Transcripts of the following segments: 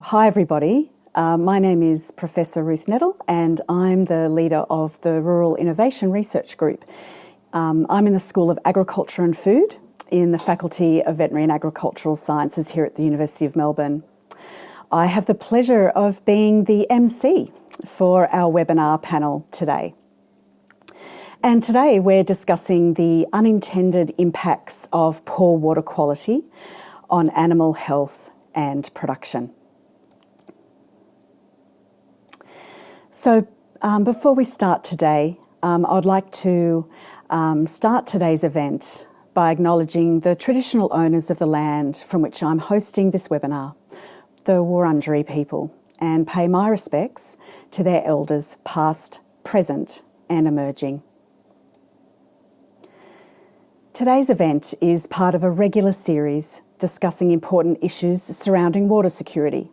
Hi everybody, my name is Professor Ruth Nettle and I'm the leader of the Rural Innovation Research Group. I'm in the School of Agriculture and Food in the Faculty of Veterinary and Agricultural Sciences here at the University of Melbourne. I have the pleasure of being the MC for our webinar panel today. And today we're discussing the unintended impacts of poor water quality on animal health and production. So before we start today, I'd like to start today's event by acknowledging the traditional owners of the land from which I'm hosting this webinar, the Wurundjeri people, and pay my respects to their elders past, present and emerging. Today's event is part of a regular series discussing important issues surrounding water security.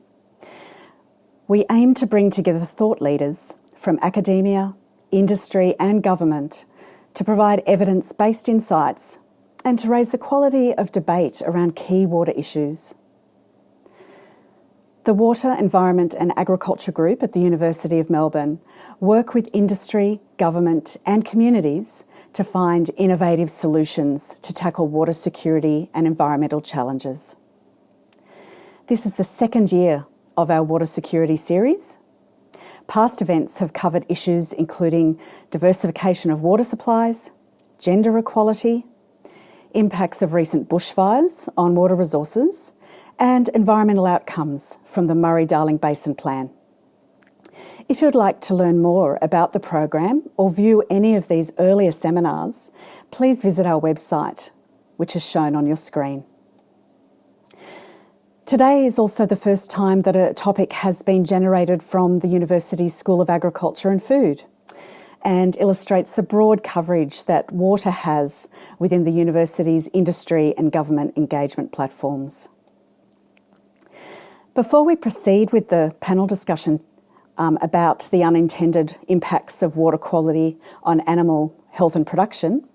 We aim to bring together thought leaders from academia, industry and government to provide evidence-based insights and to raise the quality of debate around key water issues. The Water, Environment and Agriculture Group at the University of Melbourne work with industry, government and communities to find innovative solutions to tackle water security and environmental challenges. This is the second year of our water security series. Past events have covered issues including diversification of water supplies, gender equality, impacts of recent bushfires on water resources, and environmental outcomes from the Murray-Darling Basin Plan. If you'd like to learn more about the program or view any of these earlier seminars, please visit our website, which is shown on your screen. Today is also the first time that a topic has been generated from the University's School of Agriculture and Food and illustrates the broad coverage that water has within the university's industry and government engagement platforms. Before we proceed with the panel discussion about the unintended impacts of water quality on animal health and production,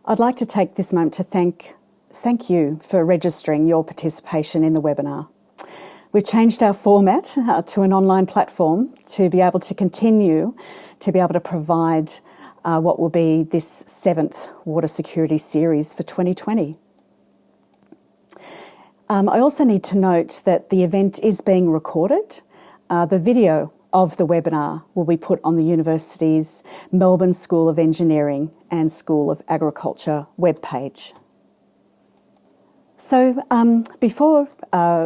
I'd like to take this moment to thank you for registering your participation in the webinar. We've changed our format to an online platform to be able to continue to be able to provide what will be this 7th Water Security Series for 2020. I also need to note that the event is being recorded. The video of the webinar will be put on the University's Melbourne School of Engineering and School of Agriculture webpage. So before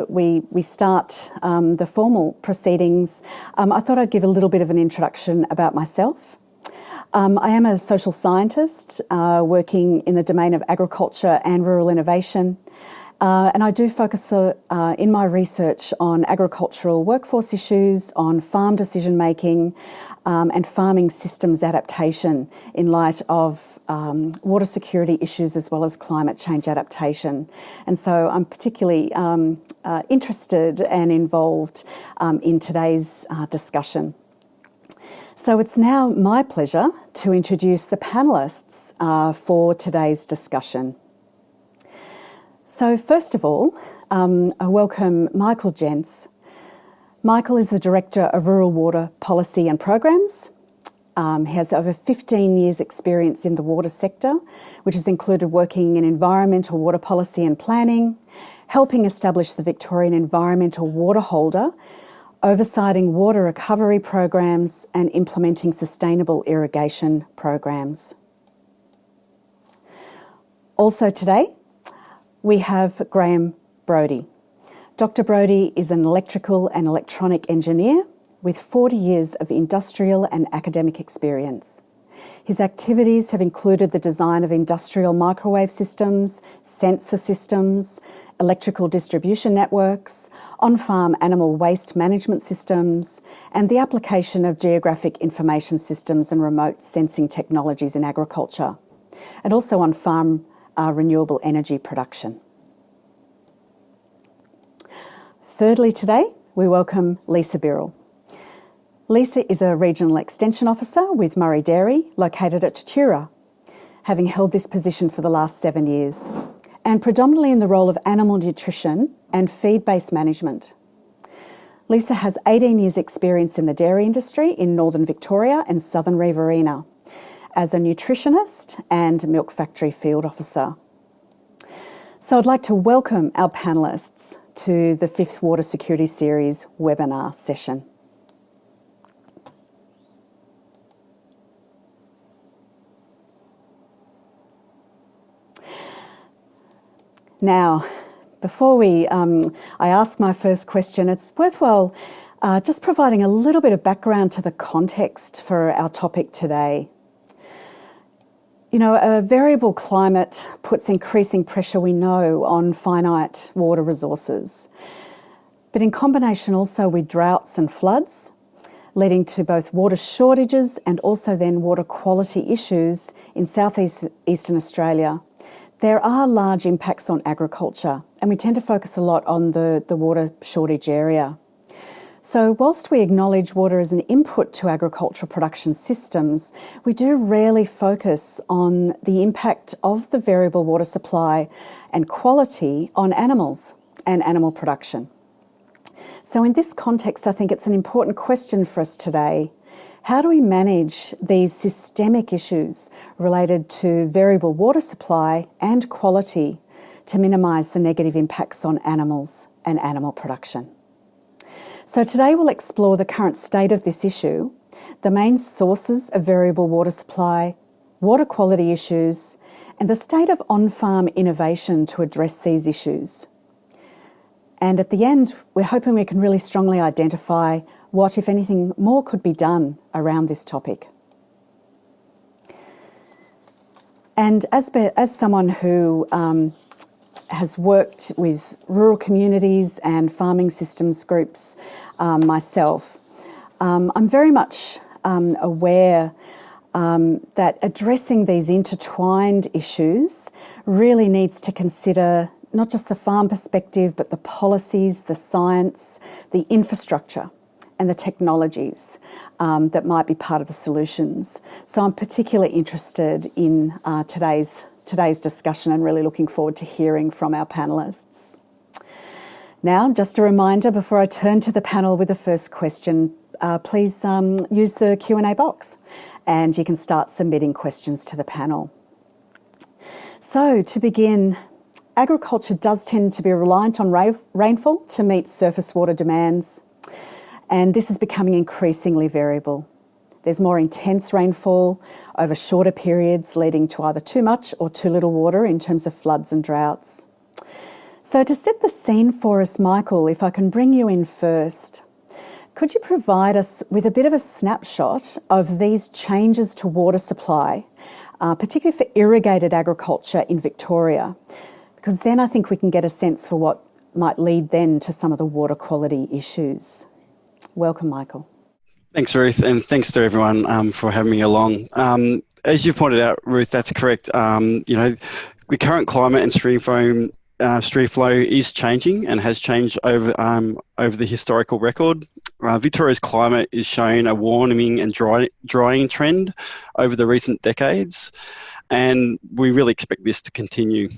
we start the formal proceedings, I thought I'd give a little bit of an introduction about myself. I am a social scientist working in the domain of agriculture and rural innovation. And I do focus in my research on agricultural workforce issues, on farm decision making and farming systems adaptation in light of water security issues as well as climate change adaptation. And so I'm particularly interested and involved in today's discussion. So it's now my pleasure to introduce the panellists for today's discussion. So first of all, I welcome Michael Jentz. Michael is the Director of Rural Water Policy and Programs. He has over 15 years experience in the water sector, which has included working in environmental water policy and planning, helping establish the Victorian Environmental Water Holder, oversighting water recovery programs and implementing sustainable irrigation programs. Also today, we have Graham Brody. Dr. Brody is an electrical and electronic engineer with 40 years of industrial and academic experience. His activities have included the design of industrial microwave systems, sensor systems, electrical distribution networks, on-farm animal waste management systems, and the application of geographic information systems and remote sensing technologies in agriculture, and also on-farm renewable energy production. Thirdly today, we welcome Lisa Birrell. Lisa is a Regional Extension Officer with Murray Dairy, located at Tatura, having held this position for the last 7 years, and predominantly in the role of animal nutrition and feed-based management. Lisa has 18 years experience in the dairy industry in Northern Victoria and Southern Riverina as a nutritionist and milk factory field officer. So I'd like to welcome our panellists to the 5th Water Security Series webinar session. Now, before I ask my first question, it's worthwhile just providing a little bit of background to the context for our topic today. You know, a variable climate puts increasing pressure, we know, on finite water resources, but in combination also with droughts and floods, leading to both water shortages and also then water quality issues in southeastern Australia. There are large impacts on agriculture, and we tend to focus a lot on the water shortage area. So whilst we acknowledge water as an input to agricultural production systems, we do rarely focus on the impact of the variable water supply and quality on animals and animal production. So in this context, I think it's an important question for us today. How do we manage these systemic issues related to variable water supply and quality to minimise the negative impacts on animals and animal production? So today we'll explore the current state of this issue, the main sources of variable water supply, water quality issues, and the state of on-farm innovation to address these issues. And at the end, we're hoping we can really strongly identify what, if anything, more could be done around this topic. And as someone who has worked with rural communities and farming systems groups myself, I'm very much aware that addressing these intertwined issues really needs to consider not just the farm perspective, but the policies, the science, the infrastructure, and the technologies that might be part of the solutions. So I'm particularly interested in today's discussion and really looking forward to hearing from our panellists. Now, just a reminder before I turn to the panel with the first question, please use the Q&A box and you can start submitting questions to the panel. So to begin, agriculture does tend to be reliant on rainfall to meet surface water demands, and this is becoming increasingly variable. There's more intense rainfall over shorter periods, leading to either too much or too little water in terms of floods and droughts. So to set the scene for us, Michael, if I can bring you in first, could you provide us with a bit of a snapshot of these changes to water supply, particularly for irrigated agriculture in Victoria? Because then I think we can get a sense for what might lead then to some of the water quality issues. Welcome, Michael. Thanks, Ruth, and thanks to everyone for having me along. As you pointed out, Ruth, that's correct. You know, the current climate and stream flow is changing and has changed over the historical record. Victoria's climate is showing a warming and drying trend over the recent decades, and we really expect this to continue.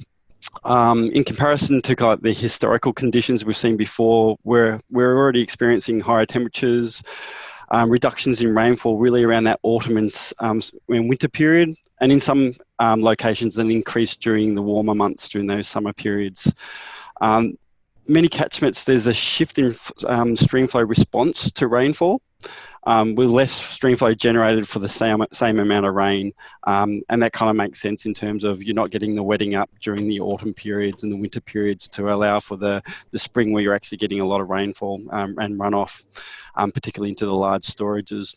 In comparison to the historical conditions we've seen before, we're already experiencing higher temperatures, reductions in rainfall really around that autumn and winter period, and in some locations an increase during the warmer months during those summer periods. Many catchments, there's a shift in stream flow response to rainfall, with less stream flow generated for the same amount of rain, and that kind of makes sense in terms of you're not getting the wetting up during the autumn periods and the winter periods to allow for the spring where you're actually getting a lot of rainfall and runoff, particularly into the large storages.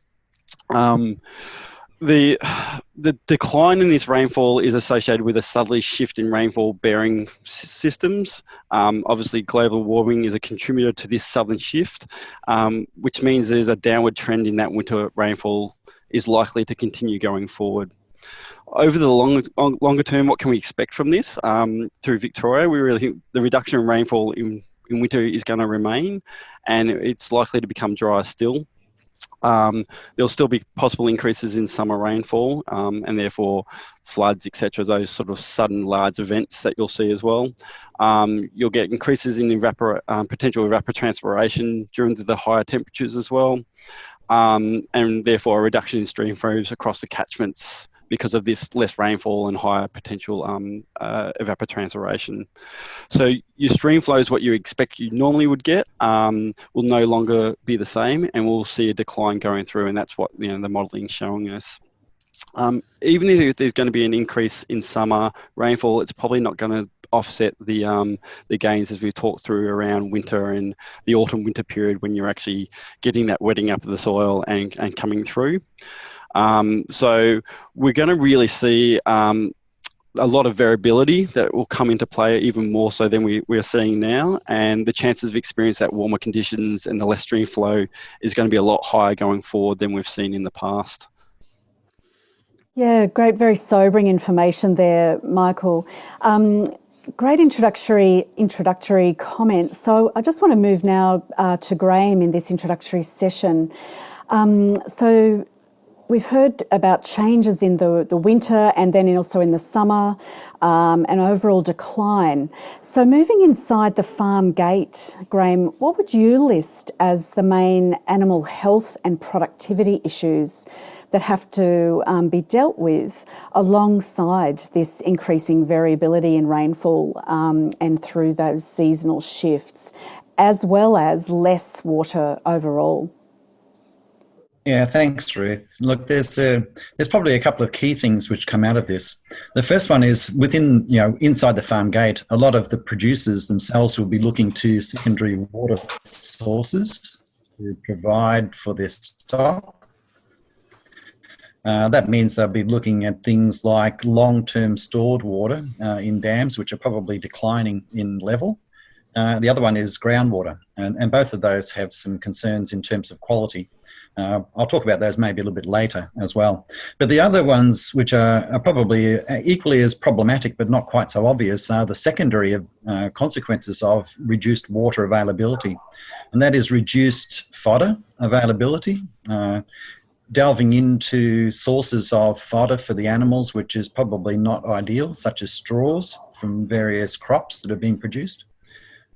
The decline in this rainfall is associated with a southerly shift in rainfall bearing systems. Obviously, global warming is a contributor to this southern shift, which means there's a downward trend in that winter rainfall is likely to continue going forward. Over the longer term, what can we expect from this? Through Victoria, we really think the reduction in rainfall in winter is going to remain, and it's likely to become drier still. There'll still be possible increases in summer rainfall and therefore floods, etc., those sort of sudden large events that you'll see as well. You'll get increases in potential evapotranspiration during the higher temperatures as well, and therefore a reduction in stream flows across the catchments because of this less rainfall and higher potential evapotranspiration. So your stream flows, what you expect you normally would get, will no longer be the same, and we'll see a decline going through, and that's what the modelling is showing us. Even if there's going to be an increase in summer rainfall, it's probably not going to offset the gains as we talked through around winter and the autumn-winter period when you're actually getting that wetting up of the soil and coming through. So we're going to really see a lot of variability that will come into play even more so than we are seeing now, and the chances of experiencing that warmer conditions and the less stream flow is going to be a lot higher going forward than we've seen in the past. Yeah, great, very sobering information there, Michael. Great introductory comment. So I just want to move now to Graham in this introductory session. So we've heard about changes in the winter and then also in the summer, an overall decline. So moving inside the farm gate, Graham, what would you list as the main animal health and productivity issues that have to be dealt with alongside this increasing variability in rainfall and through those seasonal shifts, as well as less water overall? Yeah, thanks, Ruth. Look, there's probably a couple of key things which come out of this. The first one is within, inside the farm gate, a lot of the producers themselves will be looking to secondary water sources to provide for their stock. That means they'll be looking at things like long-term stored water in dams, which are probably declining in level. The other one is groundwater, and both of those have some concerns in terms of quality. I'll talk about those maybe a little bit later as well. But the other ones, which are probably equally as problematic but not quite so obvious, are the secondary consequences of reduced water availability. And that is reduced fodder availability, delving into sources of fodder for the animals, which is probably not ideal, such as straws from various crops that are being produced.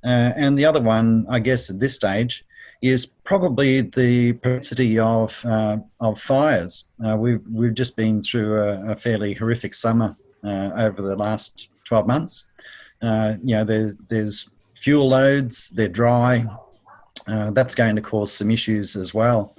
And the other one, I guess at this stage, is probably the propensity of fires. We've just been through a fairly horrific summer over the last 12 months. There's fuel loads, they're dry. That's going to cause some issues as well,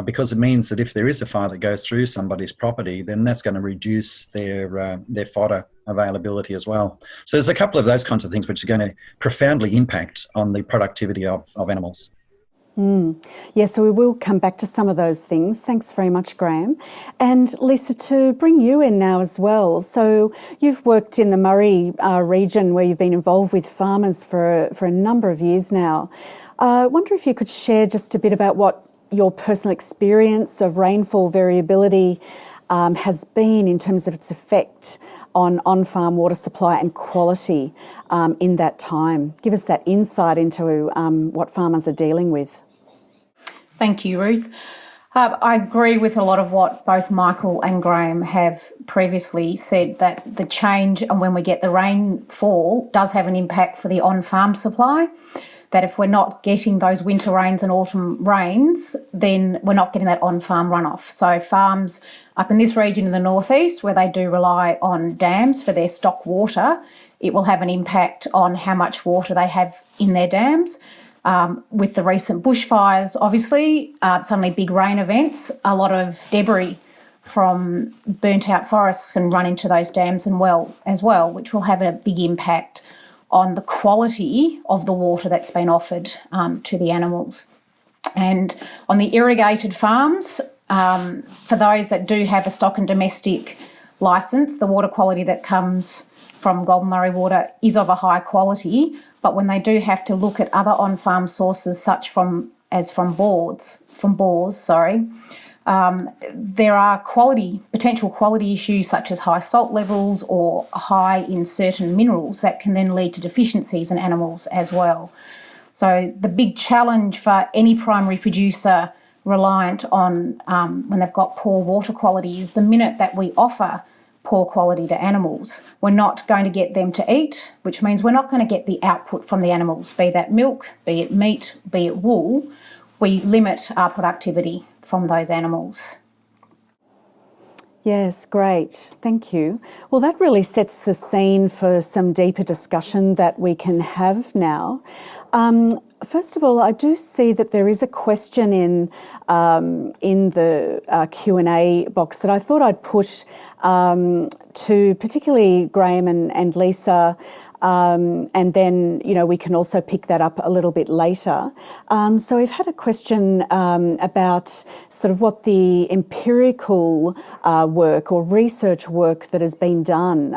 because it means that if there is a fire that goes through somebody's property, then that's going to reduce their fodder availability as well. So there's a couple of those kinds of things which are going to profoundly impact on the productivity of animals. Yeah, so we will come back to some of those things. Thanks very much, Graham. And Lisa, to bring you in now as well. So you've worked in the Murray region where you've been involved with farmers for a number of years now. I wonder if you could share just a bit about what your personal experience of rainfall variability has been in terms of its effect on on-farm water supply and quality in that time. Give us that insight into what farmers are dealing with. Thank you, Ruth. I agree with a lot of what both Michael and Graham have previously said, that the change and when we get the rainfall does have an impact for the on-farm supply. That if we're not getting those winter rains and autumn rains, then we're not getting that on-farm runoff. So farms up in this region in the northeast, where they do rely on dams for their stock water, it will have an impact on how much water they have in their dams. With the recent bushfires, obviously, suddenly big rain events, a lot of debris from burnt out forests can run into those dams as well, which will have a big impact on the quality of the water that's been offered to the animals. And on the irrigated farms, for those that do have a stock and domestic licence, the water quality that comes from Golden Murray water is of a high quality, but when they do have to look at other on-farm sources, such from bores, there are potential quality issues such as high salt levels or high in certain minerals that can then lead to deficiencies in animals as well. So the big challenge for any primary producer reliant on when they've got poor water quality is the minute that we offer poor quality to animals, we're not going to get them to eat, which means we're not going to get the output from the animals, be that milk, be it meat, be it wool. We limit our productivity from those animals. Yes, great. Thank you. Well, that really sets the scene for some deeper discussion that we can have now. First of all, I do see that there is a question in the Q&A box that I thought I'd put to particularly Graham and Lisa, and then, we can also pick that up a little bit later. So we've had a question about sort of what the empirical work or research work that has been done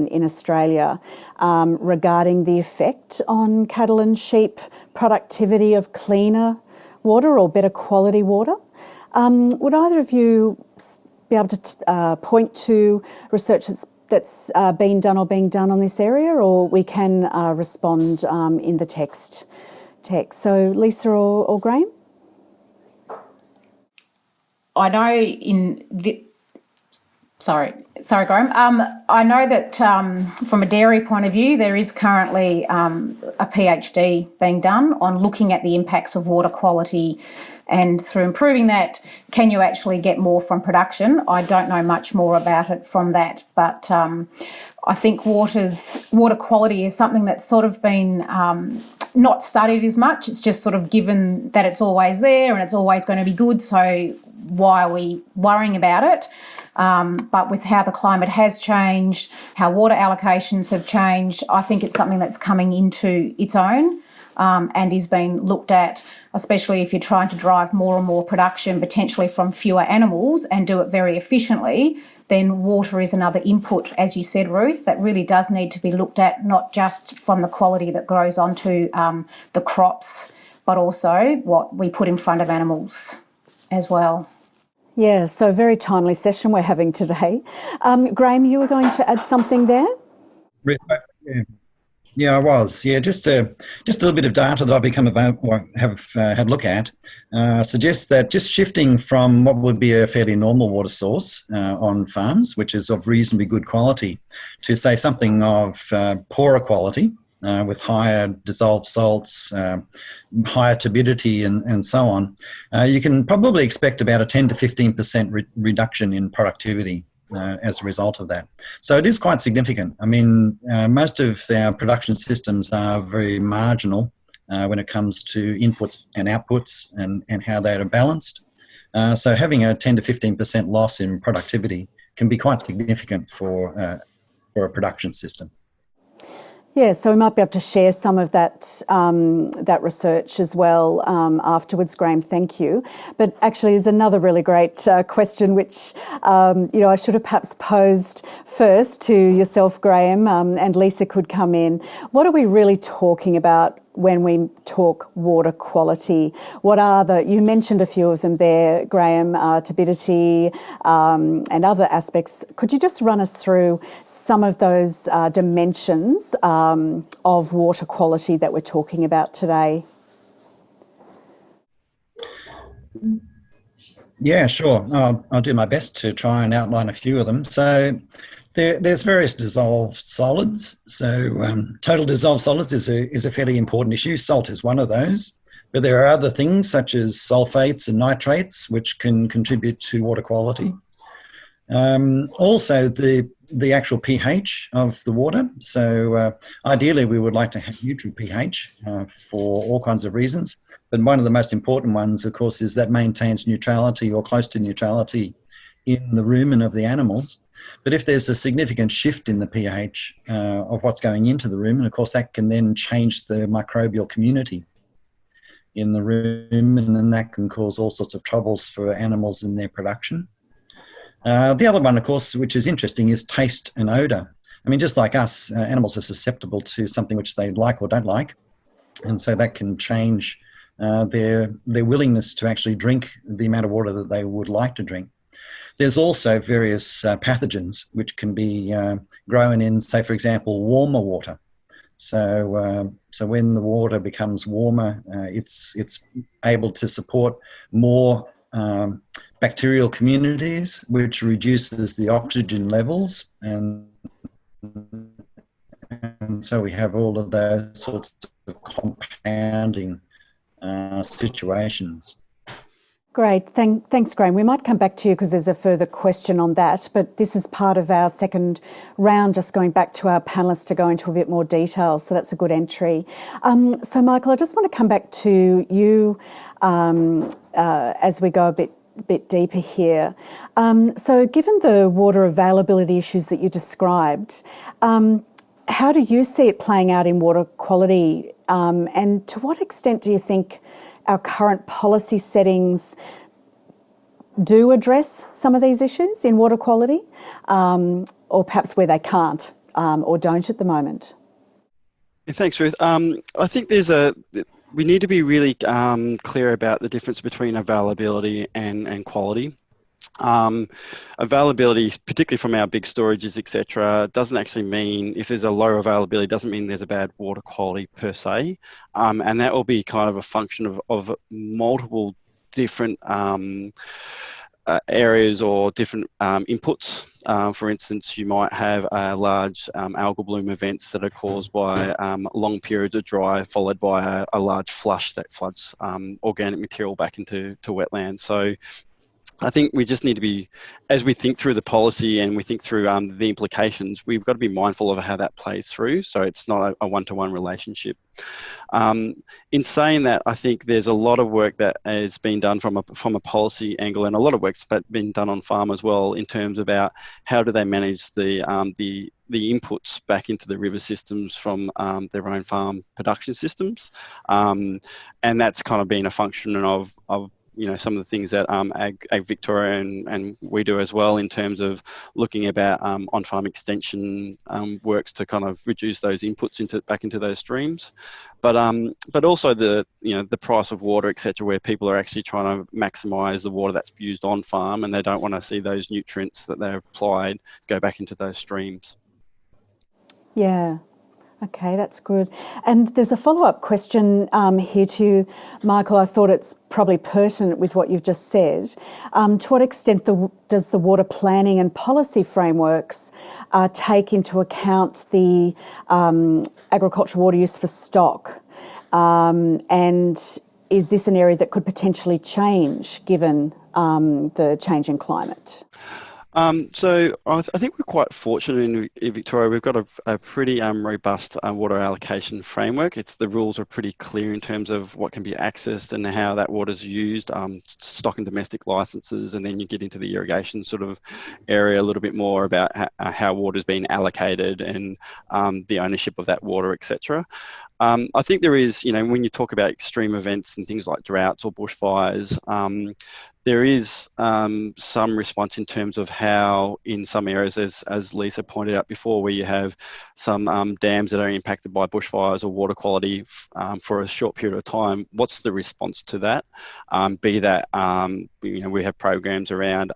in Australia regarding the effect on cattle and sheep productivity of cleaner water or better quality water. Would either of you be able to point to research that's been done or being done on this area, or we can respond in the text. So Lisa or Graham? I know Sorry, Graham. I know that from a dairy point of view, there is currently a PhD being done on looking at the impacts of water quality, and through improving that, can you actually get more from production? I don't know much more about it from that, but I think water quality is something that's sort of been not studied as much. It's just sort of given that it's always there and it's always going to be good, so why are we worrying about it? But with how the climate has changed, how water allocations have changed, I think it's something that's coming into its own and is being looked at, especially if you're trying to drive more and more production, potentially from fewer animals, and do it very efficiently. Then water is another input, as you said, Ruth, that really does need to be looked at, not just from the quality that grows onto the crops, but also what we put in front of animals as well. Yeah, so very timely session we're having today. Graham, you were going to add something there? Yeah, I was. Yeah, just a little bit of data that I've have had a look at suggests that just shifting from what would be a fairly normal water source on farms, which is of reasonably good quality, to say something of poorer quality, with higher dissolved salts, higher turbidity and so on, you can probably expect about a 10 to 15% reduction in productivity as a result of that. So it is quite significant. I mean, most of our production systems are very marginal when it comes to inputs and outputs and how they are balanced. So having a 10 to 15% loss in productivity can be quite significant for a production system. Yeah, so we might be able to share some of that that research as well afterwards, Graham. Thank you. But actually, there's another really great question which I should have perhaps posed first to yourself, Graham, and Lisa could come in. What are we really talking about when we talk water quality? What are you mentioned a few of them there, Graham, turbidity and other aspects. Could you just run us through some of those dimensions of water quality that we're talking about today? Yeah, sure. I'll do my best to try and outline a few of them. So there's various dissolved solids. So total dissolved solids is a fairly important issue. Salt is one of those. But there are other things such as sulfates and nitrates which can contribute to water quality. Also, the actual pH of the water. So ideally, we would like to have neutral pH for all kinds of reasons. But one of the most important ones, of course, is that maintains neutrality or close to neutrality in the rumen of the animals. But if there's a significant shift in the pH of what's going into the rumen, of course, that can then change the microbial community in the rumen, and that can cause all sorts of troubles for animals in their production. The other one, of course, which is interesting, is taste and odour. I mean, just like us, animals are susceptible to something which they like or don't like, and so that can change their willingness to actually drink the amount of water that they would like to drink. There's also various pathogens which can be grown in, say, for example, warmer water. So when the water becomes warmer, it's able to support more bacterial communities, which reduces the oxygen levels, and so we have all of those sorts of compounding situations. Great. Thanks, Graham. We might come back to you because there's a further question on that, but this is part of our second round, just going back to our panellists to go into a bit more detail, so that's a good entry. So, Michael, I just want to come back to you as we go a bit deeper here. So given the water availability issues that you described, how do you see it playing out in water quality? And to what extent do you think our current policy settings do address some of these issues in water quality, or perhaps where they can't or don't at the moment? Yeah, thanks, Ruth. I think we need to be really clear about the difference between availability and quality. Availability, particularly from our big storages, etc., doesn't actually mean, if there's a low availability, doesn't mean there's a bad water quality per se, and that will be kind of a function of multiple different areas or different inputs. For instance, you might have large algal bloom events that are caused by long periods of dry, followed by a large flush that floods organic material back into wetlands. So I think we just need to be, as we think through the policy and we think through the implications, we've got to be mindful of how that plays through, so it's not a one-to-one relationship. In saying that, I think there's a lot of work that has been done from a policy angle, and a lot of work's been done on farm as well, in terms about how do they manage the inputs back into the river systems from their own farm production systems, and that's kind of been a function of some of the things that Ag Victoria and we do as well, in terms of looking about on-farm extension works to kind of reduce those inputs back into those streams, but also the price of water, etc., where people are actually trying to maximise the water that's used on farm, and they don't want to see those nutrients that they've applied go back into those streams. Yeah. Okay, that's good. And there's a follow-up question here to you, Michael. I thought it's probably pertinent with what you've just said. To what extent does the water planning and policy frameworks take into account the agricultural water use for stock? And is this an area that could potentially change given the change in climate? So I think we're quite fortunate in Victoria. We've got a pretty robust water allocation framework. The rules are pretty clear in terms of what can be accessed and how that water is used, stock and domestic licences, and then you get into the irrigation sort of area a little bit more about how water is being allocated and the ownership of that water, etc. I think there is, when you talk about extreme events and things like droughts or bushfires, there is some response in terms of how, in some areas, as Lisa pointed out before, where you have some dams that are impacted by bushfires or water quality for a short period of time. What's the response to that? Be that, we have programs around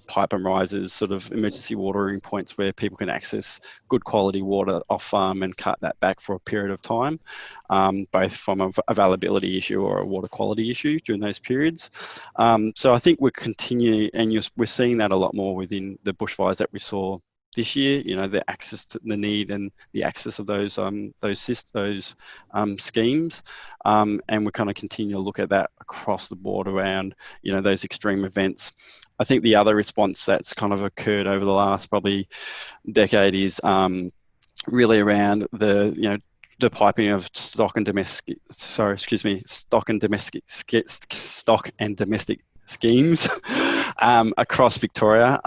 pipe and risers, sort of emergency watering points where people can access good quality water off farm and cut that back for a period of time, both from an availability issue or a water quality issue during those periods. So I think we're continuing, and we're seeing that a lot more within the bushfires that we saw this year. The access to the need and the access of those schemes, and we're kind of continue to look at that across the board around those extreme events. I think the other response that's kind of occurred over the last probably decade is really around the piping of stock and domestic schemes across Victoria.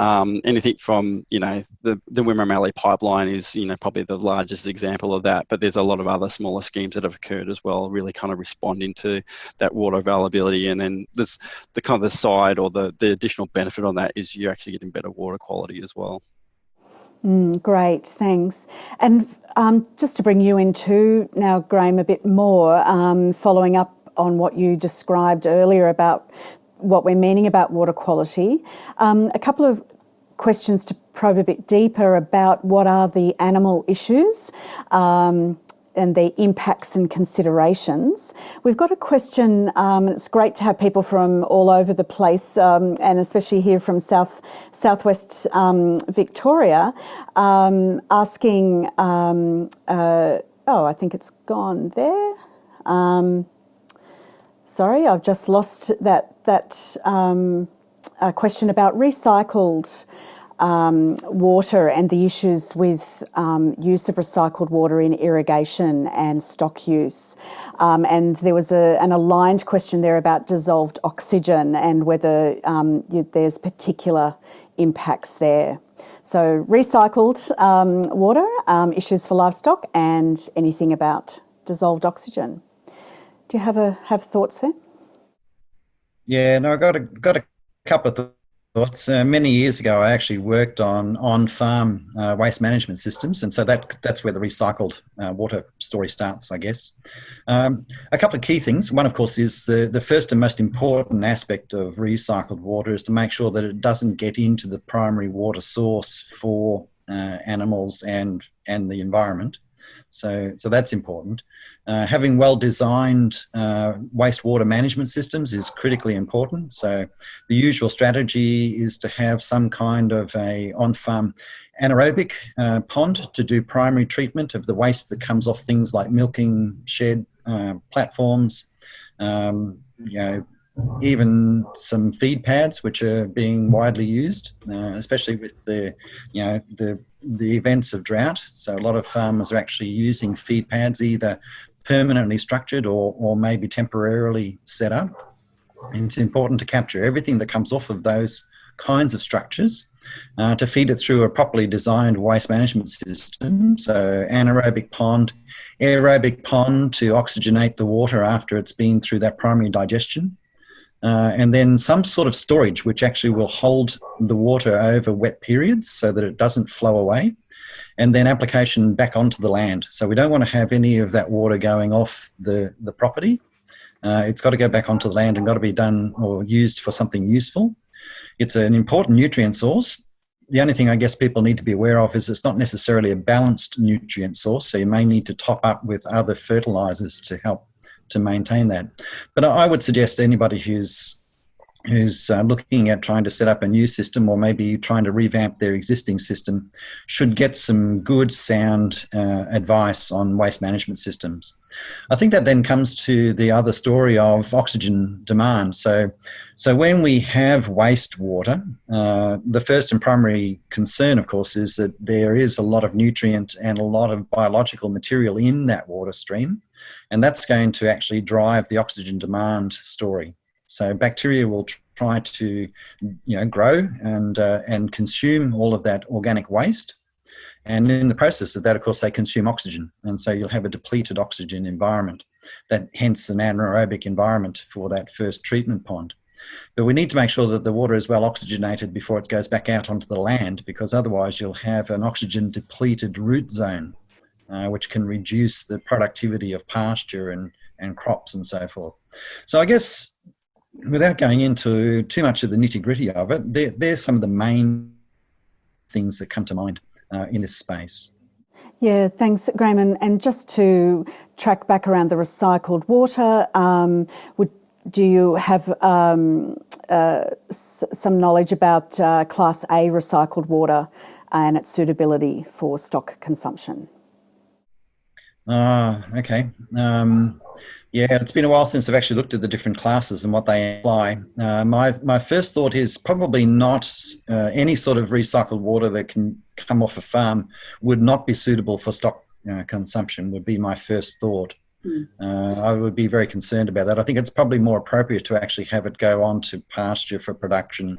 Anything from the Wimmera Mallee pipeline is probably the largest example of that, but there's a lot of other smaller schemes that have occurred as well, really kind of responding to that water availability. And then there's the kind of the side or the additional benefit on that is you're actually getting better water quality as well. Great, thanks. And just to bring you in too now, Graham, a bit more, following up on what you described earlier about what we're meaning about water quality, a couple of questions to probe a bit deeper about what are the animal issues their impacts and considerations. We've got a question. It's great to have people from all over the place, and especially here from southwest Victoria, asking. I think it's gone there. Sorry, I've just lost that question about recycled water and the issues with use of recycled water in irrigation and stock use. And there was an aligned question there about dissolved oxygen and whether there's particular impacts there. So recycled water, issues for livestock, and anything about dissolved oxygen. Do you have thoughts there? Yeah, no, I got a couple of thoughts. Many years ago, I actually worked on-farm waste management systems, and so that's where the recycled water story starts, I guess. A couple of key things. One, of course, is the first and most important aspect of recycled water is to make sure that it doesn't get into the primary water source for animals and the environment. So that's important. Having well-designed wastewater management systems is critically important. So the usual strategy is to have some kind of a on-farm anaerobic pond to do primary treatment of the waste that comes off things like milking shed platforms, even some feed pads, which are being widely used, especially with the events of drought. So a lot of farmers are actually using feed pads, either permanently structured or maybe temporarily set up. And it's important to capture everything that comes off of those kinds of structures to feed it through a properly designed waste management system. So anaerobic pond, aerobic pond to oxygenate the water after it's been through that primary digestion. And then some sort of storage which actually will hold the water over wet periods so that it doesn't flow away, and then application back onto the land. So we don't want to have any of that water going off the property. It's got to go back onto the land and got to be done or used for something useful. It's an important nutrient source. The only thing I guess people need to be aware of is it's not necessarily a balanced nutrient source, so you may need to top up with other fertilizers to help to maintain that. But I would suggest anybody who's looking at trying to set up a new system or maybe trying to revamp their existing system should get some good sound advice on waste management systems. I think that then comes to the other story of oxygen demand. So when we have wastewater, the first and primary concern, of course, is that there is a lot of nutrient and a lot of biological material in that water stream, and that's going to actually drive the oxygen demand story. So bacteria will try to, grow and consume all of that organic waste. And in the process of that, of course, they consume oxygen. And so you'll have a depleted oxygen environment, hence an anaerobic environment for that first treatment pond. But we need to make sure that the water is well oxygenated before it goes back out onto the land, because otherwise you'll have an oxygen depleted root zone, which can reduce the productivity of pasture and crops and so forth. So I guess, without going into too much of the nitty-gritty of it, there's some of the main things that come to mind in this space. Yeah, thanks, Graham. And just to track back around the recycled water, do you have some knowledge about Class A recycled water and its suitability for stock consumption? Okay. Yeah, it's been a while since I've actually looked at the different classes and what they imply. My first thought is probably not any sort of recycled water that can come off a farm would not be suitable for stock consumption, would be my first thought. I would be very concerned about that. I think it's probably more appropriate to actually have it go on to pasture for production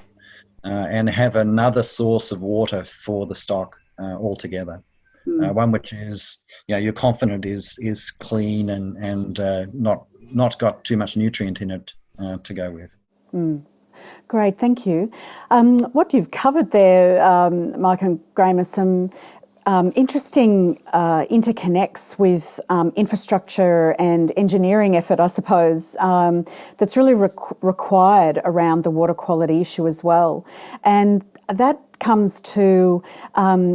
and have another source of water for the stock altogether. One which is, you're confident is clean and not got too much nutrient in it to go with. Great, thank you. What you've covered there, Mike and Graham, is some interesting interconnects with infrastructure and engineering effort, I suppose, that's really required around the water quality issue as well. And that comes to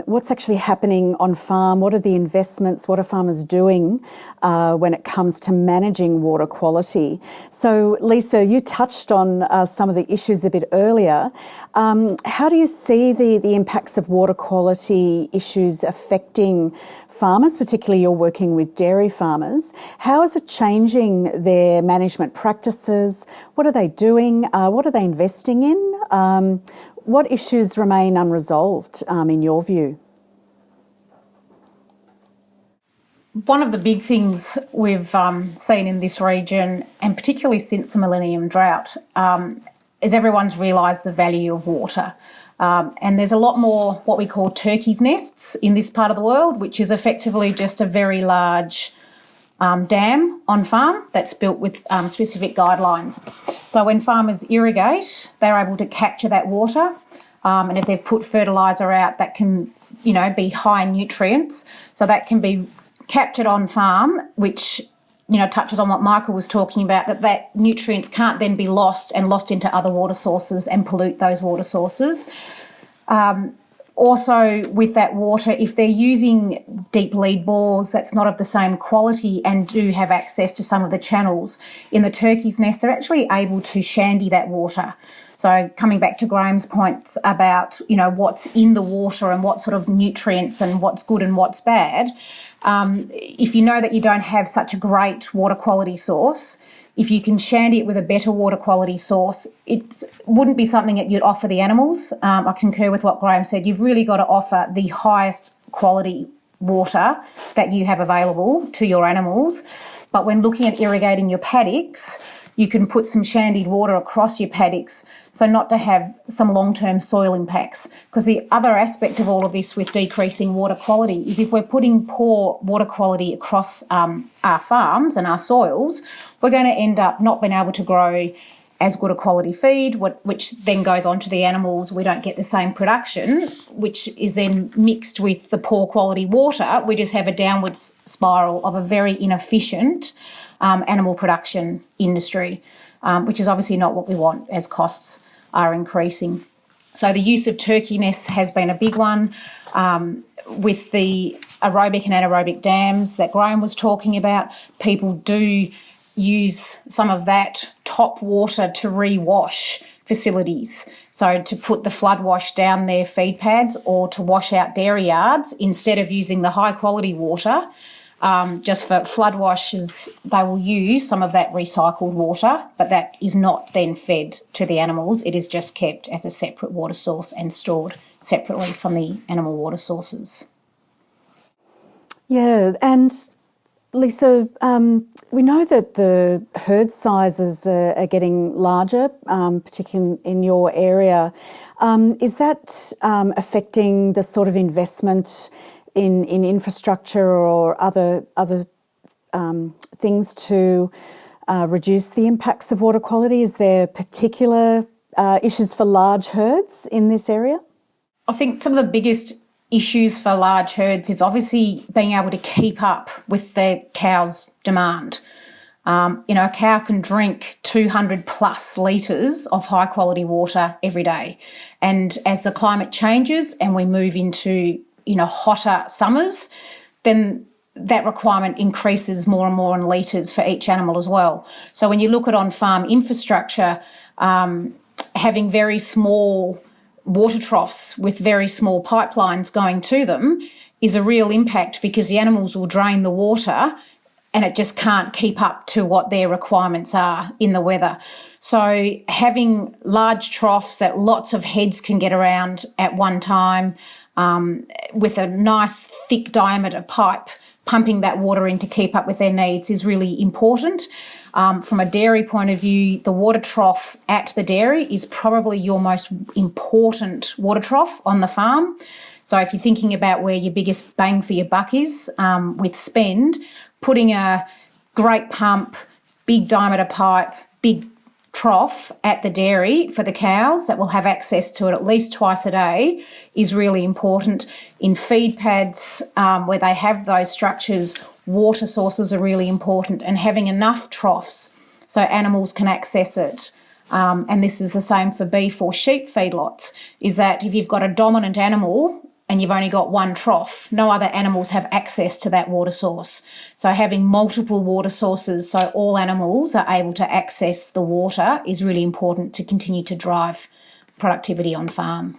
what's actually happening on farm, what are the investments, what are farmers doing when it comes to managing water quality. So Lisa, you touched on some of the issues a bit earlier. How do you see the impacts of water quality issues affecting farmers, particularly you're working with dairy farmers? How is it changing their management practices? What are they doing? What are they investing in? What issues remain unresolved in your view? One of the big things we've seen in this region, and particularly since the millennium drought, is everyone's realised the value of water. And there's a lot more what we call turkeys' nests in this part of the world, which is effectively just a very large dam on farm that's built with specific guidelines. So when farmers irrigate, they're able to capture that water. And if they've put fertiliser out, that can, be high in nutrients. So that can be captured on farm, which, touches on what Michael was talking about, that nutrients can't then be lost into other water sources and pollute those water sources. Also, with that water, if they're using deep lead bores, that's not of the same quality and do have access to some of the channels in the turkey's nest, they're actually able to shandy that water. So coming back to Graham's points about, what's in the water and what sort of nutrients and what's good and what's bad, if you know that you don't have such a great water quality source, if you can shandy it with a better water quality source, it wouldn't be something that you'd offer the animals. I concur with what Graham said. You've really got to offer the highest quality water that you have available to your animals. But when looking at irrigating your paddocks, you can put some shandied water across your paddocks so not to have some long-term soil impacts. Because the other aspect of all of this with decreasing water quality is if we're putting poor water quality across our farms and our soils, we're going to end up not being able to grow as good a quality feed, which then goes on to the animals. We don't get the same production, which is then mixed with the poor quality water. We just have a downwards spiral of a very inefficient animal production industry, which is obviously not what we want as costs are increasing. So the use of turkey nests has been a big one with the aerobic and anaerobic dams that Graham was talking about. People do use some of that top water to rewash facilities. So to put the flood wash down their feed pads or to wash out dairy yards instead of using the high quality water. Just for flood washes, they will use some of that recycled water, but that is not then fed to the animals. It is just kept as a separate water source and stored separately from the animal water sources. Yeah, and Lisa, we know that the herd sizes are getting larger, particularly in your area. Is that affecting the sort of investment in infrastructure or other things to reduce the impacts of water quality? Is there particular issues for large herds in this area? I think some of the biggest issues for large herds is obviously being able to keep up with the cow's demand. A cow can drink 200 plus litres of high quality water every day. And as the climate changes and we move into hotter summers, then that requirement increases more and more in litres for each animal as well. So when you look at on-farm infrastructure, having very small water troughs with very small pipelines going to them is a real impact because the animals will drain the water and it just can't keep up to what their requirements are in the weather. So having large troughs that lots of heads can get around at one time, with a nice thick diameter pipe pumping that water in to keep up with their needs is really important. From a dairy point of view, the water trough at the dairy is probably your most important water trough on the farm. So if you're thinking about where your biggest bang for your buck is with spend, putting a great pump, big diameter pipe, big trough at the dairy for the cows that will have access to it at least twice a day is really important. In feed pads where they have those structures, water sources are really important, and having enough troughs so animals can access it and this is the same for beef or sheep feedlots, is that if you've got a dominant animal and you've only got one trough, no other animals have access to that water source. So having multiple water sources so all animals are able to access the water is really important to continue to drive productivity on farm.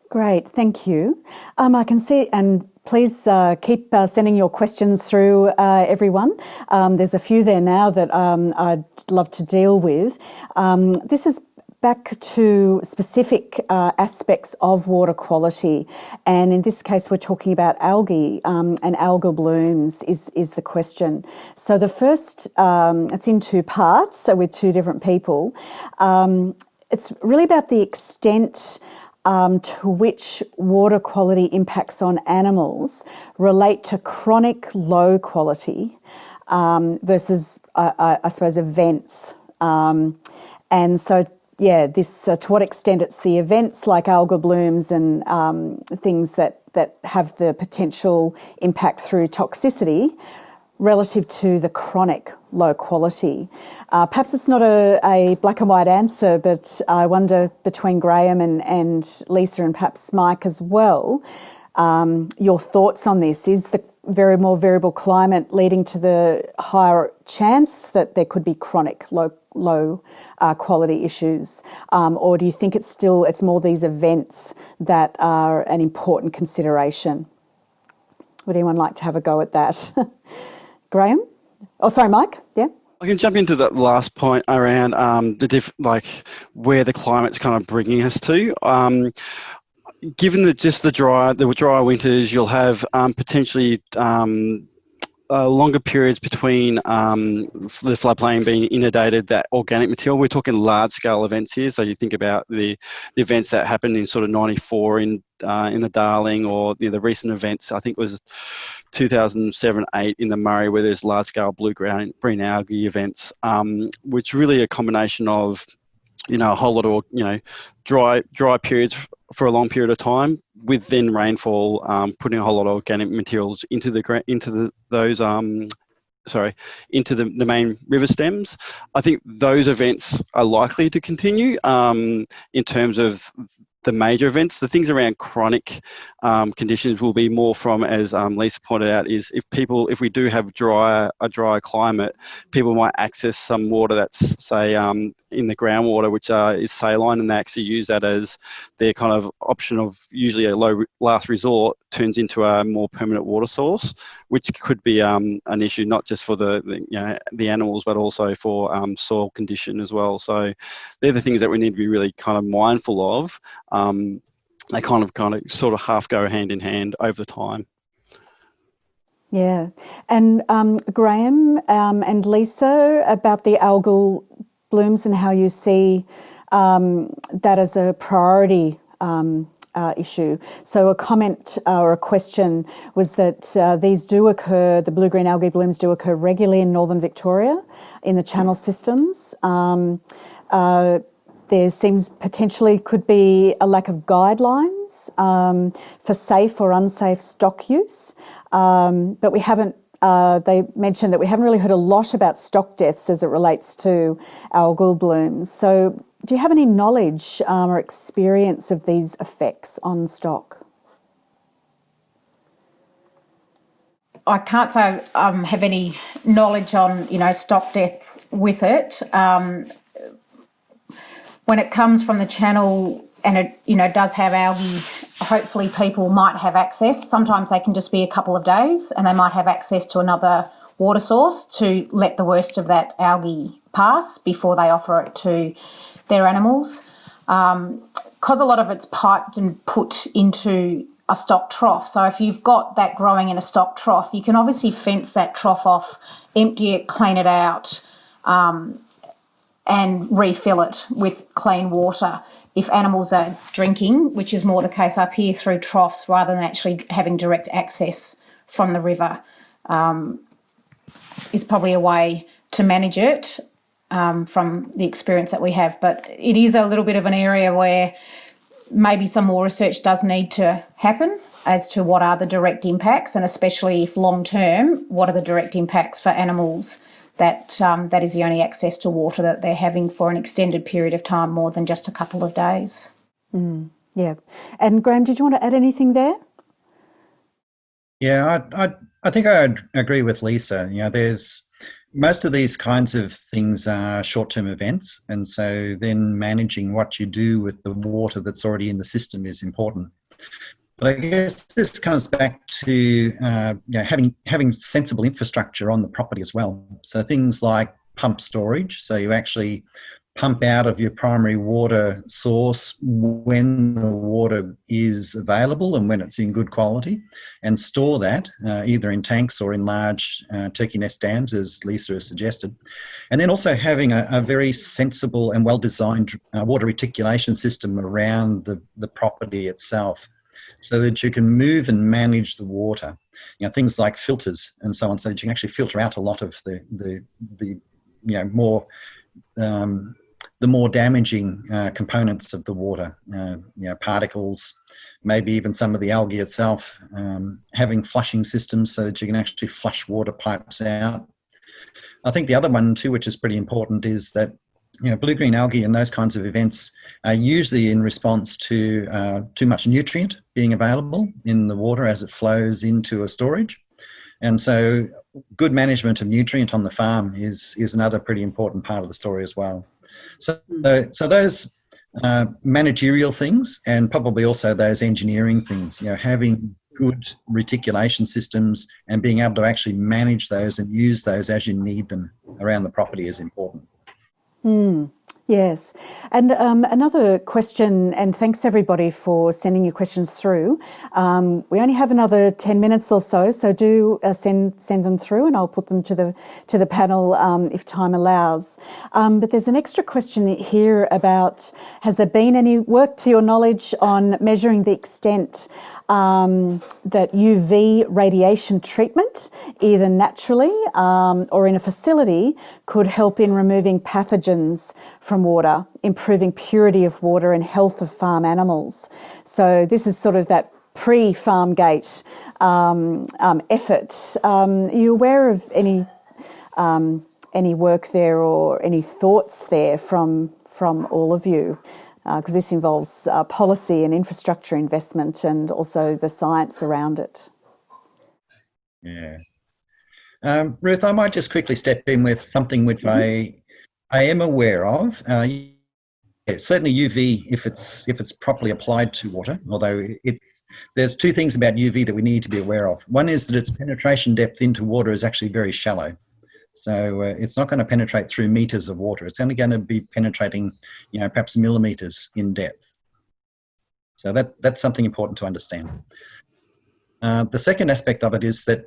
Great, thank you. I can see, and please keep sending your questions through, everyone. There's a few there now that I'd love to deal with. This is back to specific aspects of water quality, and in this case we're talking about algae, and algal blooms is the question. So the first, it's in two parts, so with two different people. It's really about the extent to which water quality impacts on animals relate to chronic low quality versus, I suppose, events. And so, yeah, this to what extent it's the events like algal blooms and things that have the potential impact through toxicity relative to the chronic low quality. Perhaps it's not a black and white answer, but I wonder between Graham and Lisa and perhaps Mike as well, your thoughts on this. Is the more variable climate leading to the higher chance that there could be chronic low quality issues, or do you think it's more these events that are an important consideration? Would anyone like to have a go at that? Graham? Oh, sorry, Mike. Yeah. I can jump into that last point around where the climate's kind of bringing us to. Given that just the dry winters, you'll have potentially longer periods between the floodplain being inundated, that organic material. We're talking large-scale events here, so you think about the events that happened in sort of '94 in the Darling, or the recent events. I think it was 2007-8 in the Murray, where there's large-scale blue-green algae events, which really a combination of a whole lot of dry periods for a long period of time, with then rainfall putting a whole lot of organic materials into the main river stems. I think those events are likely to continue in terms of the major events. The things around chronic conditions will be more from, as Lisa pointed out, is if we do have a drier climate, people might access some water that's, say, in the groundwater, which is saline, and they actually use that as their kind of option of usually a low last resort, turns into a more permanent water source, which could be an issue not just for the animals, but also for soil condition as well. So they're the things that we need to be really kind of mindful of. They kind of sort of half go hand in hand over time. Yeah. And Graham and Lisa, about the algal blooms and how you see that as a priority issue. So a comment or a question was that these do occur, the blue-green algae blooms do occur regularly in northern Victoria in the channel systems. There seems potentially could be a lack of guidelines for safe or unsafe stock use, but we haven't. They mentioned that we haven't really heard a lot about stock deaths as it relates to algal blooms. So do you have any knowledge or experience of these effects on stock? I can't say I have any knowledge on, stock deaths with it. When it comes from the channel and it, does have algae, hopefully people might have access. Sometimes they can just be a couple of days and they might have access to another water source to let the worst of that algae pass before they offer it to their animals. Because a lot of it's piped and put into a stock trough. So if you've got that growing in a stock trough, you can obviously fence that trough off, empty it, clean it out, and refill it with clean water. If animals are drinking, which is more the case up here through troughs rather than actually having direct access from the river, is probably a way to manage it from the experience that we have. But it is a little bit of an area where maybe some more research does need to happen as to what are the direct impacts, and especially if long term, what are the direct impacts for animals that that is the only access to water that they're having for an extended period of time, more than just a couple of days. Yeah. And Graham, did you want to add anything there? Yeah, I think I agree with Lisa. There's most of these kinds of things are short-term events, and so then managing what you do with the water that's already in the system is important. But I guess this comes back to having sensible infrastructure on the property as well. So things like pump storage, so you actually pump out of your primary water source when the water is available and when it's in good quality, and store that either in tanks or in large turkey nest dams, as Lisa has suggested. And then also having a very sensible and well-designed water reticulation system around the property itself, so that you can move and manage the water. Things like filters and so on, so that you can actually filter out a lot of the more damaging components of the water, particles, maybe even some of the algae itself, having flushing systems so that you can actually flush water pipes out. I think the other one too, which is pretty important, is that blue-green algae and those kinds of events are usually in response to too much nutrient being available in the water as it flows into a storage. And so good management of nutrient on the farm is another pretty important part of the story as well. So those managerial things, and probably also those engineering things, having good reticulation systems and being able to actually manage those and use those as you need them around the property is important. Yes. And another question, and thanks everybody for sending your questions through. We only have another 10 minutes or so do send them through, and I'll put them to the panel if time allows. But there's an extra question here about, has there been any work to your knowledge on measuring the extent that UV radiation treatment, either naturally or in a facility, could help in removing pathogens from water, improving purity of water and health of farm animals? So this is sort of that pre-farm gate effort. Are you aware of any work there or any thoughts there from all of you? Because this involves policy and infrastructure investment and also the science around it. Yeah. Ruth, I might just quickly step in with something which I am aware of. Certainly UV, if it's properly applied to water, although there's two things about UV that we need to be aware of. One is that its penetration depth into water is actually very shallow. So it's not going to penetrate through meters of water. It's only going to be penetrating, perhaps millimeters in depth. So that's something important to understand. The second aspect of it is that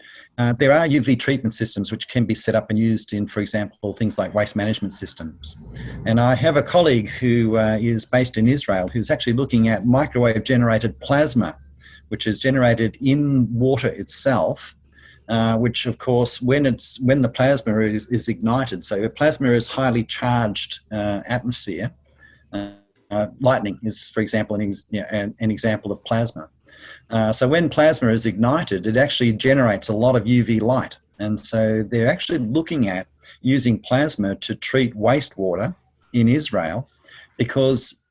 there are UV treatment systems which can be set up and used in, for example, things like waste management systems. And I have a colleague who is based in Israel who's actually looking at microwave-generated plasma, which is generated in water itself, which, of course, when the plasma is ignited, so the plasma is highly charged atmosphere. Lightning is, for example, an example of plasma. So when plasma is ignited, it actually generates a lot of UV light. And so they're actually looking at using plasma to treat wastewater in Israel because,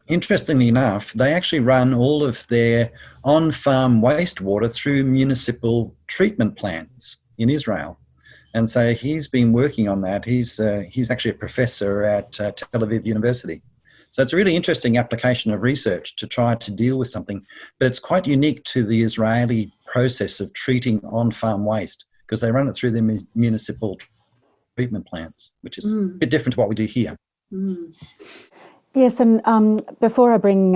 interestingly enough, they actually run all of their on-farm wastewater through municipal treatment plants in Israel. And so he's been working on that. He's actually a professor at Tel Aviv University. So it's a really interesting application of research to try to deal with something, but it's quite unique to the Israeli process of treating on-farm waste because they run it through their municipal treatment plants, which is a bit different to what we do here. Yes, and before I bring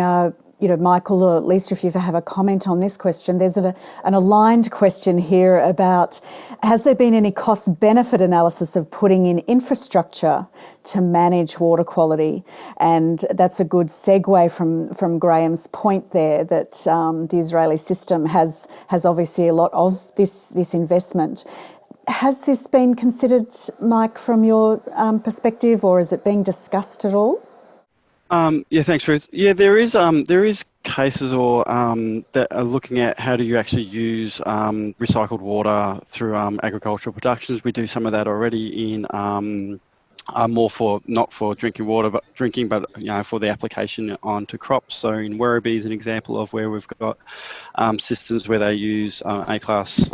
Michael or Lisa, if you have a comment on this question, there's an aligned question here about, has there been any cost-benefit analysis of putting in infrastructure to manage water quality? And that's a good segue from Graham's point there that the Israeli system has obviously a lot of this investment. Has this been considered, Mike, from your perspective, or is it being discussed at all? Yeah, thanks, Ruth. Yeah, there is cases or that are looking at how do you actually use recycled water through agricultural productions. We do some of that already in more for not for drinking water, but for the application onto crops. So in Werribee is an example of where we've got systems where they use A-class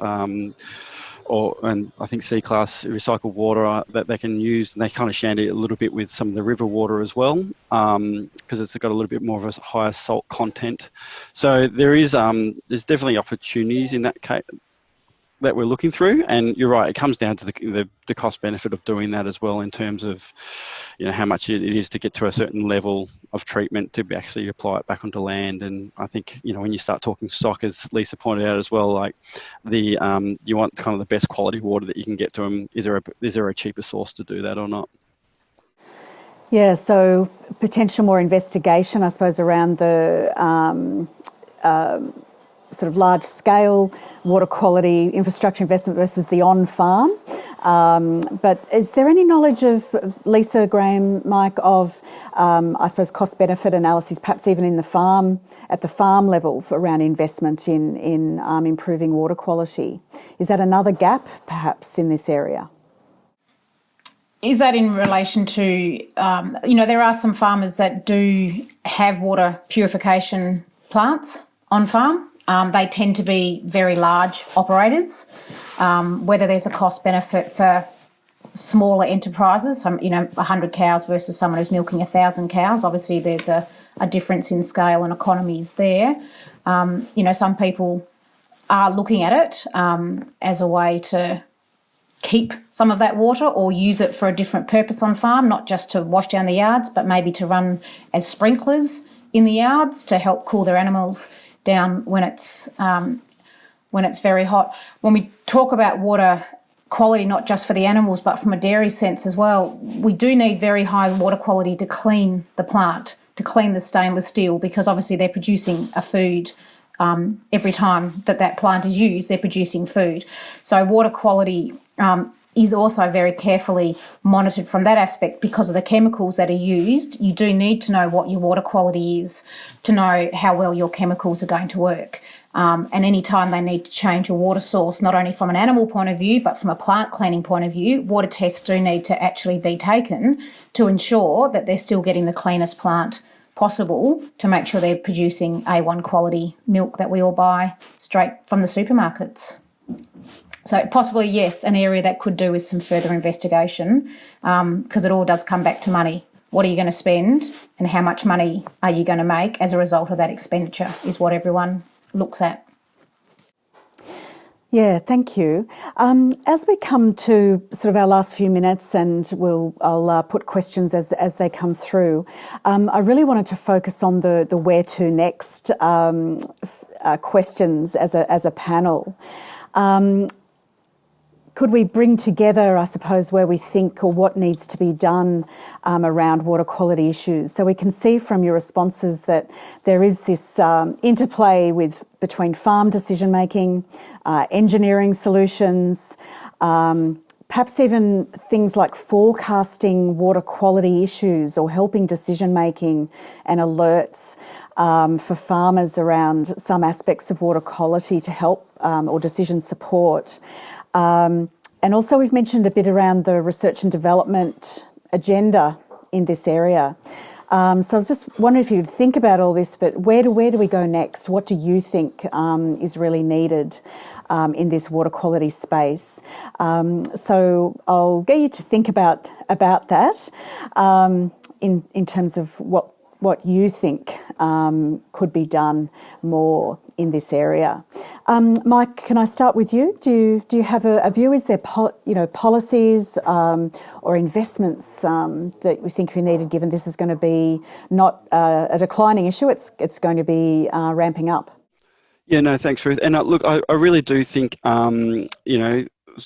and I think C-class recycled water that they can use, and they kind of shandy it a little bit with some of the river water as well, because it's got a little bit more of a higher salt content. So there's definitely opportunities in that case that we're looking through, and you're right, it comes down to the cost benefit of doing that as well, in terms of how much it is to get to a certain level of treatment to actually apply it back onto land. And I think when you start talking stock, as Lisa pointed out as well, like you want kind of the best quality water that you can get to them. Is there a cheaper source to do that or not? Yeah, so potential more investigation, I suppose, around the sort of large-scale water quality infrastructure investment versus the on-farm. But is there any knowledge of, Lisa, Graham, Mike, of, I suppose, cost-benefit analysis, perhaps even at the farm level, around investment in improving water quality? Is that another gap, perhaps, in this area? Is that in relation to, there are some farmers that do have water purification plants on farm. They tend to be very large operators. Whether there's a cost benefit for smaller enterprises, 100 cows versus someone who's milking 1,000 cows, obviously there's a difference in scale and economies there. Some people are looking at it as a way to keep some of that water or use it for a different purpose on farm, not just to wash down the yards, but maybe to run as sprinklers in the yards to help cool their animals down when it's very hot. When we talk about water quality, not just for the animals, but from a dairy sense as well, we do need very high water quality to clean the plant, to clean the stainless steel, because obviously they're producing a food. Every time that plant is used, they're producing food. So water quality is also very carefully monitored from that aspect because of the chemicals that are used. You do need to know what your water quality is to know how well your chemicals are going to work. And any time they need to change a water source, not only from an animal point of view, but from a plant cleaning point of view, water tests do need to actually be taken to ensure that they're still getting the cleanest plant possible, to make sure they're producing A1 quality milk that we all buy straight from the supermarkets. So possibly, yes, an area that could do with some further investigation, because it all does come back to money. What are you going to spend and how much money are you going to make as a result of that expenditure is what everyone looks at. Yeah, thank you. As we come to sort of our last few minutes, and I'll put questions as they come through, I really wanted to focus on the where to next questions as a panel. Could we bring together, I suppose, where we think or what needs to be done around water quality issues? So we can see from your responses that there is this interplay between farm decision making, engineering solutions, perhaps even things like forecasting water quality issues or helping decision making and alerts for farmers around some aspects of water quality to help or decision support. And also we've mentioned a bit around the research and development agenda in this area. So I was just wondering if you could think about all this, but where do we go next? What do you think is really needed in this water quality space? So I'll get you to think about that in terms of what you think could be done more in this area. Mike, can I start with you? Do you have a view? Is there policies or investments that we think are needed, given this is going to be not a declining issue, it's going to be ramping up? Yeah, no, thanks, Ruth. And look, I really do think,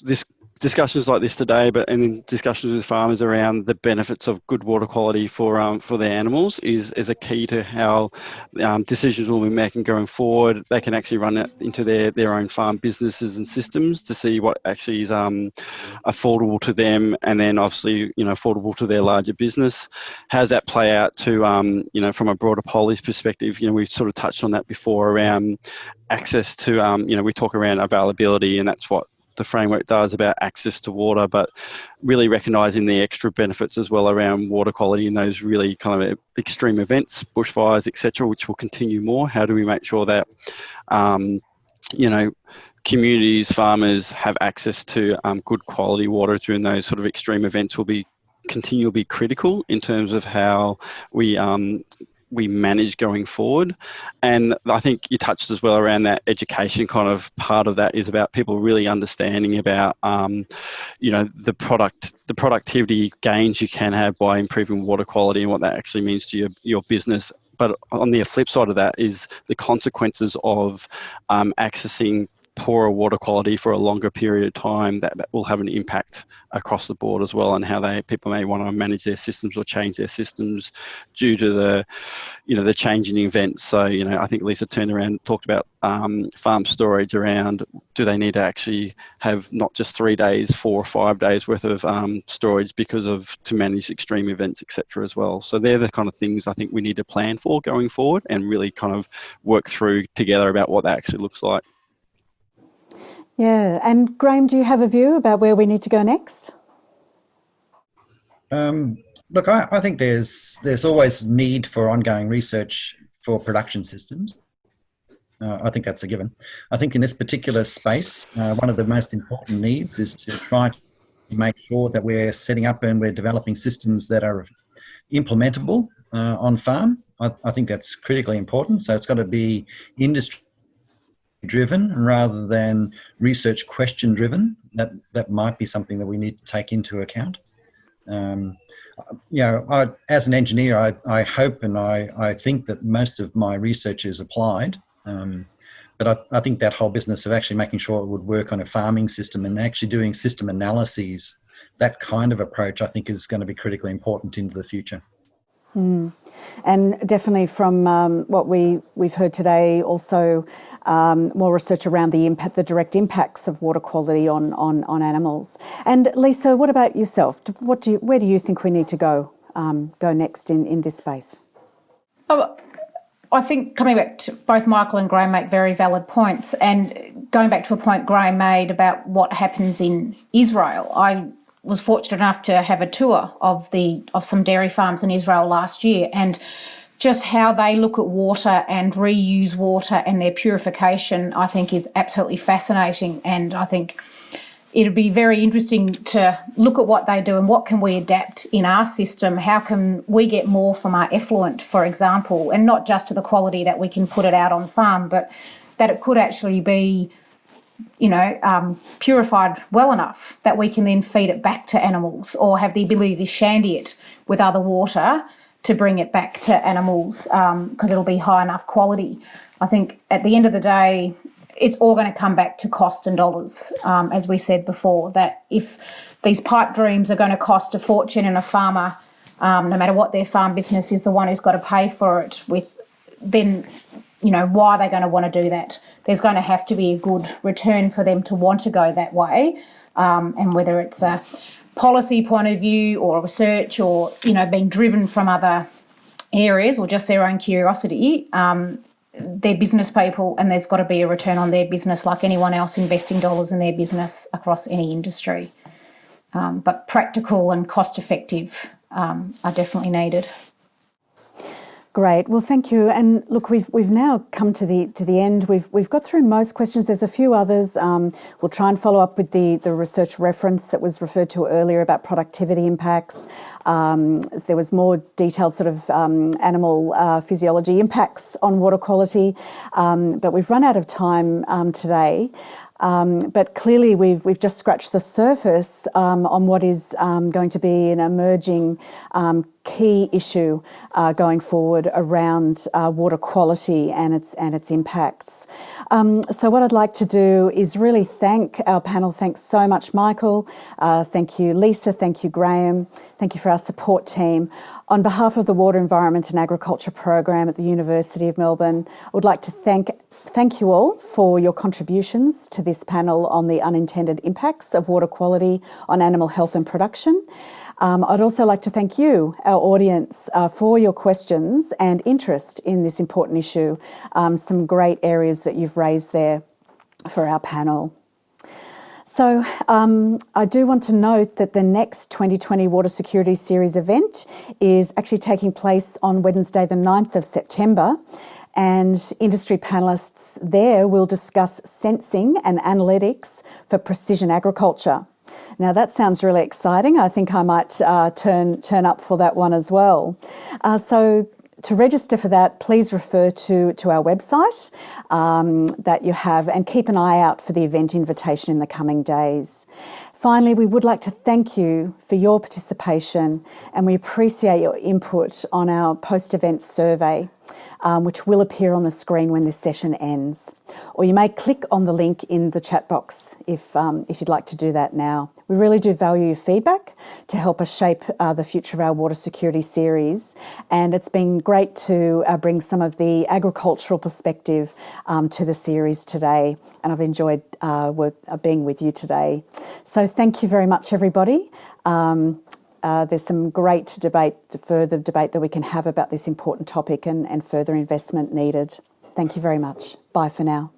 this discussions like this today, but and in discussions with farmers around the benefits of good water quality for their animals is a key to how decisions will be making going forward. They can actually run it into their own farm businesses and systems to see what actually is affordable to them, and then obviously affordable to their larger business. How does that play out to from a broader policy perspective? We've sort of touched on that before around access to we talk around availability, and that's what the framework does about access to water, but really recognising the extra benefits as well around water quality in those really kind of extreme events, bushfires, etc., which will continue more. How do we make sure that communities, farmers have access to good quality water during those sort of extreme events will continue to be critical in terms of how we manage going forward. And I think you touched as well around that education kind of part of that is about people really understanding about the productivity gains you can have by improving water quality and what that actually means to your business. But on the flip side of that is the consequences of accessing poorer water quality for a longer period of time that will have an impact across the board as well, and how people may want to manage their systems or change their systems due to the changing events. So I think Lisa turned around and talked about farm storage around, do they need to actually have not just 3 days, 4 or 5 days worth of storage to manage extreme events, etc. as well. So they're the kind of things I think we need to plan for going forward and really kind of work through together about what that actually looks like. Yeah, and Graham, do you have a view about where we need to go next? Look, I think there's always need for ongoing research for production systems. I think that's a given. I think in this particular space, one of the most important needs is to try to make sure that we're setting up and we're developing systems that are implementable on farm. I think that's critically important. So it's got to be industry driven rather than research question driven. That might be something that we need to take into account. As an engineer, I hope and I think that most of my research is applied, but I think that whole business of actually making sure it would work on a farming system and actually doing system analyses, that kind of approach I think is going to be critically important into the future. And definitely from what we've heard today, also more research around the direct impacts of water quality on animals. And Lisa, what about yourself? Where do you think we need to go next in this space? I think coming back to both Michael and Graham make very valid points, and going back to a point Graham made about what happens in Israel, I was fortunate enough to have a tour of some dairy farms in Israel last year, and just how they look at water and reuse water and their purification, I think is absolutely fascinating. And I think it'd be very interesting to look at what they do and what can we adapt in our system. How can we get more from our effluent, for example, and not just to the quality that we can put it out on farm, but that it could actually be purified well enough that we can then feed it back to animals, or have the ability to shandy it with other water to bring it back to animals because it'll be high enough quality. I think at the end of the day, it's all going to come back to cost and dollars, as we said before, that if these pipe dreams are going to cost a fortune and a farmer, no matter what their farm business is, the one who's got to pay for it why are they going to want to do that? There's going to have to be a good return for them to want to go that way, and whether it's a policy point of view or research or, being driven from other areas or just their own curiosity, they're business people, and there's got to be a return on their business like anyone else investing dollars in their business across any industry. But practical and cost-effective are definitely needed. Great. Well, thank you. And look, we've now come to the end. We've got through most questions. There's a few others. We'll try and follow up with the research reference that was referred to earlier about productivity impacts. There was more detailed sort of animal physiology impacts on water quality, but we've run out of time today. But clearly we've just scratched the surface on what is going to be an emerging key issue going forward around water quality and its impacts. So what I'd like to do is really thank our panel. Thanks so much, Michael. Thank you, Lisa. Thank you, Graham. Thank you for our support team. On behalf of the Water, Environment and Agriculture program at the University of Melbourne, I would like to thank you all for your contributions to this panel on the unintended impacts of water quality on animal health and production. I'd also like to thank you, our audience, for your questions and interest in this important issue. Some great areas that you've raised there for our panel. So I do want to note that the next 2020 Water Security Series event is actually taking place on Wednesday the 9th of September, and industry panellists there will discuss sensing and analytics for precision agriculture. Now that sounds really exciting. I think I might turn up for that one as well. So to register for that, please refer to our website that you have, and keep an eye out for the event invitation in the coming days. Finally, we would like to thank you for your participation, and we appreciate your input on our post-event survey, which will appear on the screen when this session ends. Or you may click on the link in the chat box if you'd like to do that now. We really do value your feedback to help us shape the future of our water security series, and it's been great to bring some of the agricultural perspective to the series today, and I've enjoyed being with you today. So thank you very much, everybody. There's some great further debate that we can have about this important topic, and further investment needed. Thank you very much. Bye for now.